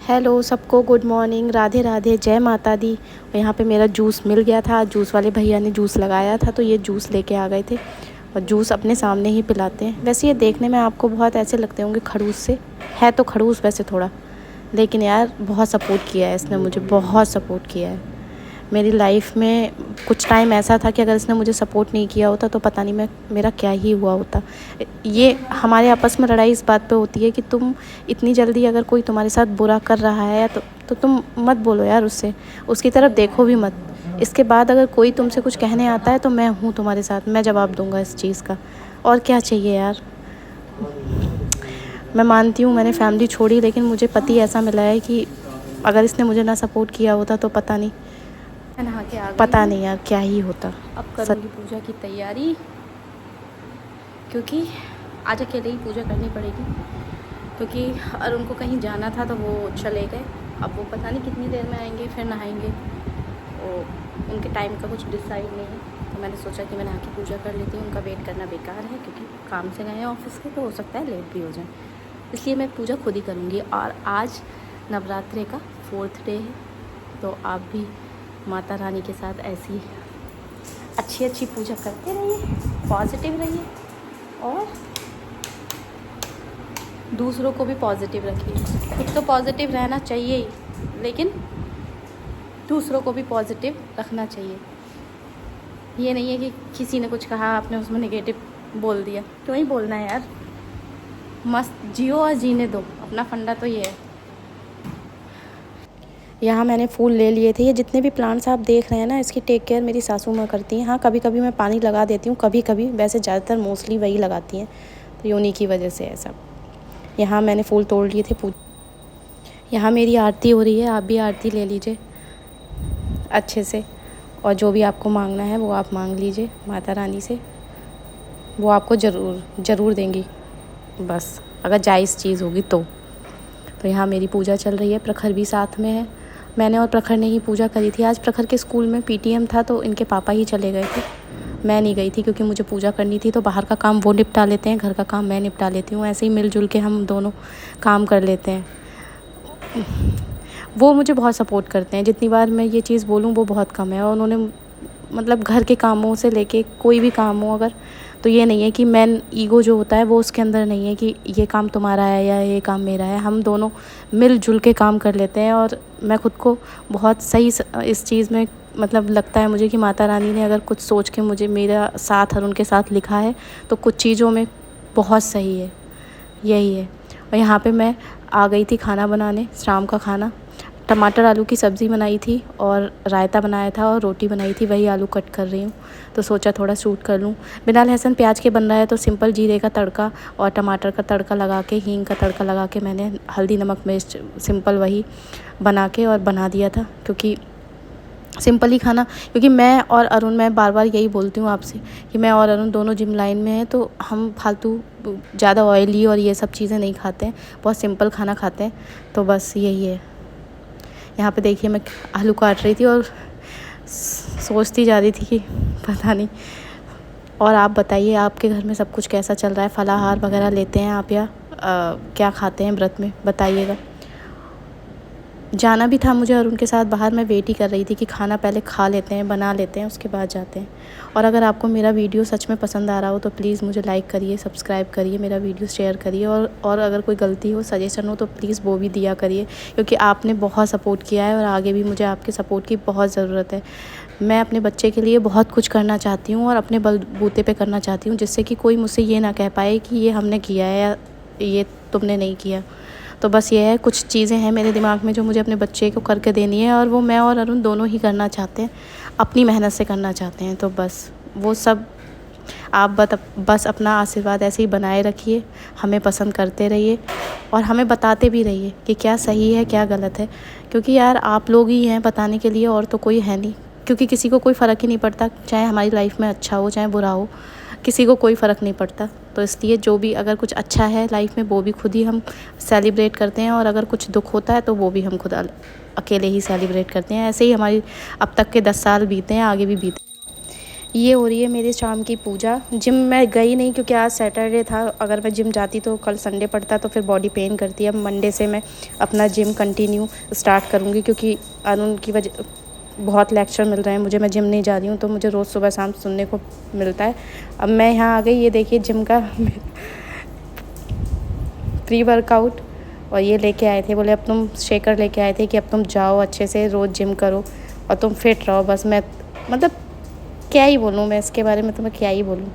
Hello सबको, good morning, Radhe Radhe, जय माता दी। और यहाँ पे मेरा जूस मिल गया था। जूस वाले भैया ने जूस लगाया था तो ये जूस लेके आ गए थे और जूस अपने सामने ही पिलाते हैं। वैसे ये देखने में आपको बहुत ऐसे लगते होंगे खड़ूस से, है तो खड़ूस वैसे थोड़ा, लेकिन यार बहुत सपोर्ट किया है इसने, मुझे बहुत सपोर्ट किया है। मेरी लाइफ में कुछ टाइम ऐसा था कि अगर इसने मुझे सपोर्ट नहीं किया होता तो पता नहीं मेरा क्या ही हुआ होता। ये हमारे आपस में लड़ाई इस बात पे होती है कि तुम इतनी जल्दी अगर कोई तुम्हारे साथ बुरा कर रहा है तो तुम मत बोलो यार उससे, उसकी तरफ देखो भी मत। इसके बाद अगर कोई तुमसे कुछ कहने आता है तो मैं हूँ तुम्हारे साथ, मैं जवाब दूँगा इस चीज़ का। और क्या चाहिए यार। मैं मानती हूँ मैंने फैमिली छोड़ी, लेकिन मुझे पति ऐसा मिला है कि अगर इसने मुझे ना सपोर्ट किया होता तो पता नहीं, नहा के आ गई पता हूँ। नहीं यार क्या ही होता। अब करूँगी पूजा की तैयारी, क्योंकि आज अकेले ही पूजा करनी पड़ेगी, क्योंकि अरुण को कहीं जाना था तो वो चले गए। अब वो पता नहीं कितनी देर में आएंगे, फिर नहाएंगे। और उनके टाइम का कुछ डिसाइड नहीं है, तो मैंने सोचा कि मैं नहा के पूजा कर लेती हूँ। उनका वेट करना बेकार है, क्योंकि काम से गए हैं ऑफिस के, तो हो सकता है लेट भी हो जाए। इसलिए मैं पूजा खुद ही करूँगी। और आज नवरात्रे का 4th डे है, तो आप भी माता रानी के साथ ऐसी अच्छी पूजा करते रहिए, पॉजिटिव रहिए और दूसरों को भी पॉजिटिव रखिए। खुद तो पॉजिटिव रहना चाहिए ही, लेकिन दूसरों को भी पॉजिटिव रखना चाहिए। ये नहीं है कि किसी ने कुछ कहा आपने उसमें नेगेटिव बोल दिया, क्यों ही बोलना है यार। मस्त जियो और जीने दो, अपना फंडा तो ये है। यहाँ मैंने फूल ले लिए थे। ये जितने भी प्लांट्स आप देख रहे हैं ना, इसकी टेक केयर मेरी सासू माँ करती हैं। हाँ, कभी कभी मैं पानी लगा देती हूँ, कभी कभी, वैसे ज़्यादातर मोस्टली वही लगाती हैं, तो ये उन्हीं की वजह से है सब। यहाँ मैंने फूल तोड़ लिए थे। यहाँ मेरी आरती हो रही है, आप भी आरती ले लीजिए अच्छे से, और जो भी आपको मांगना है वो आप मांग लीजिए माता रानी से, वो आपको ज़रूर देंगी, बस अगर जायज़ चीज़ होगी तो। यहाँ मेरी पूजा चल रही है, प्रखर भी साथ में है। मैंने और प्रखर ने ही पूजा करी थी। आज प्रखर के स्कूल में पीटीएम था तो इनके पापा ही चले गए थे, मैं नहीं गई थी क्योंकि मुझे पूजा करनी थी। तो बाहर का काम वो निपटा लेते हैं, घर का काम मैं निपटा लेती हूँ। ऐसे ही मिलजुल के हम दोनों काम कर लेते हैं। वो मुझे बहुत सपोर्ट करते हैं, जितनी बार मैं ये चीज़ बोलूँ वो बहुत कम है। और उन्होंने मतलब घर के कामों से लेके कोई भी काम हो अगर, तो ये नहीं है कि मैन ईगो जो होता है वो उसके अंदर नहीं है कि ये काम तुम्हारा है या ये काम मेरा है। हम दोनों मिलजुल के काम कर लेते हैं। और मैं खुद को बहुत सही इस चीज़ में मतलब लगता है मुझे कि माता रानी ने अगर कुछ सोच के मुझे मेरा साथ और उनके साथ लिखा है तो कुछ चीज़ों में बहुत सही है, यही है। और यहाँ पे मैं आ गई थी खाना बनाने, शाम का खाना। टमाटर आलू की सब्ज़ी बनाई थी और रायता बनाया था और रोटी बनाई थी, वही आलू कट कर रही हूँ। तो सोचा थोड़ा शूट कर लूँ। बिना लहसुन प्याज के बन रहा है, तो सिंपल जीरे का तड़का और टमाटर का तड़का लगा के, हींग का तड़का लगा के मैंने हल्दी नमक मिर्च सिंपल वही बना के और बना दिया था, क्योंकि सिंपल ही खाना। क्योंकि मैं और अरुण, मैं बार बार यही बोलती हूँ आपसे कि मैं और अरुण दोनों जिम लाइन में हैं, तो हम फालतू ज़्यादा ऑयली और ये सब चीज़ें नहीं खाते हैं, बहुत सिंपल खाना खाते हैं। तो बस यही है। यहाँ पे देखिए मैं आलू काट रही थी और सोचती जा रही थी कि पता नहीं। और आप बताइए, आपके घर में सब कुछ कैसा चल रहा है? फलाहार वगैरह लेते हैं आप या क्या खाते हैं व्रत में, बताइएगा। जाना भी था मुझे और उनके साथ बाहर, मैं वेट ही कर रही थी कि खाना पहले खा लेते हैं, बना लेते हैं, उसके बाद जाते हैं। और अगर आपको मेरा वीडियो सच में पसंद आ रहा हो तो प्लीज़ मुझे लाइक करिए, सब्सक्राइब करिए, मेरा वीडियो शेयर करिए। और अगर कोई गलती हो, सजेशन हो तो प्लीज़ वो भी दिया करिए, क्योंकि आपने बहुत सपोर्ट किया है और आगे भी मुझे आपके सपोर्ट की बहुत ज़रूरत है। मैं अपने बच्चे के लिए बहुत कुछ करना चाहती हूँ और अपने बलबूते पे करना चाहती हूँ, जिससे कि कोई मुझसे ये ना कह पाए कि ये हमने किया है या ये तुमने नहीं किया। तो बस ये है, कुछ चीज़ें हैं मेरे दिमाग में जो मुझे अपने बच्चे को करके देनी है, और वो मैं और अरुण दोनों ही करना चाहते हैं, अपनी मेहनत से करना चाहते हैं। तो बस वो सब आप बस अपना आशीर्वाद ऐसे ही बनाए रखिए, हमें पसंद करते रहिए और हमें बताते भी रहिए कि क्या सही है क्या गलत है। क्योंकि यार आप लोग ही हैं बताने के लिए, और तो कोई है नहीं। क्योंकि किसी को कोई फ़र्क ही नहीं पड़ता, चाहे हमारी लाइफ में अच्छा हो चाहे बुरा हो, किसी को कोई फ़र्क नहीं पड़ता। तो इसलिए जो भी अगर कुछ अच्छा है लाइफ में वो भी खुद ही हम सेलिब्रेट करते हैं, और अगर कुछ दुख होता है तो वो भी हम खुद अकेले ही सेलिब्रेट करते हैं। ऐसे ही हमारी अब तक के 10 साल बीते हैं, आगे भी बीते। ये हो रही है मेरी शाम की पूजा। जिम मैं गई नहीं क्योंकि आज सैटरडे था। अगर मैं जिम जाती तो कल संडे पड़ता तो फिर बॉडी पेन करती है। अब मंडे से मैं अपना जिम कंटिन्यू स्टार्ट करूँगी क्योंकि अरुण की वजह बहुत लेक्चर मिल रहे हैं मुझे। मैं जिम नहीं जा रही हूँ तो मुझे रोज़ सुबह शाम सुनने को मिलता है। अब मैं यहाँ आ गई, ये देखिए जिम का प्री वर्कआउट, और ये लेके आए थे, बोले अब तुम शेकर लेके आए थे कि अब तुम जाओ अच्छे से रोज़ जिम करो और तुम फिट रहो। बस मैं मतलब क्या ही बोलूँ मैं इसके बारे में, तो मैं क्या ही बोलूँ।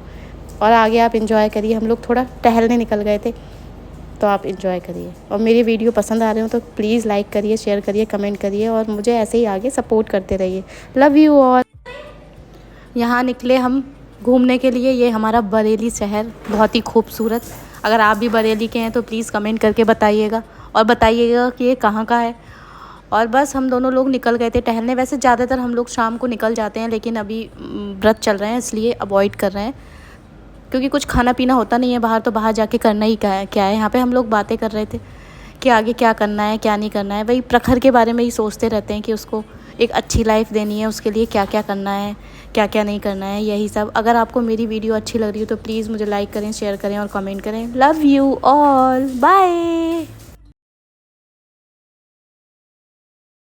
और आगे आप एंजॉय करिए। हम लोग थोड़ा टहलने निकल गए थे तो आप एंजॉय करिए। और मेरी वीडियो पसंद आ रहे हो तो प्लीज़ लाइक करिए, शेयर करिए, कमेंट करिए और मुझे ऐसे ही आगे सपोर्ट करते रहिए। Love you all. यहाँ निकले हम घूमने के लिए। ये हमारा बरेली शहर बहुत ही खूबसूरत। अगर आप भी बरेली के हैं तो प्लीज़ कमेंट करके बताइएगा और बताइएगा कि ये कहाँ का है। और बस हम दोनों लोग निकल गए थे टहलने। वैसे ज़्यादातर हम लोग शाम को निकल जाते हैं लेकिन अभी व्रत चल रहे हैं इसलिए अवॉइड कर रहे हैं क्योंकि कुछ खाना पीना होता नहीं है बाहर, तो बाहर जाके करना ही क्या है। यहाँ पे हम लोग बातें कर रहे थे कि आगे क्या करना है क्या नहीं करना है। वही प्रखर के बारे में ही सोचते रहते हैं कि उसको एक अच्छी लाइफ देनी है, उसके लिए क्या क्या करना है क्या क्या नहीं करना है, यही सब। अगर आपको मेरी वीडियो अच्छी लग रही हो तो प्लीज़ मुझे लाइक करें, शेयर करें और कमेंट करें। Love you all, bye.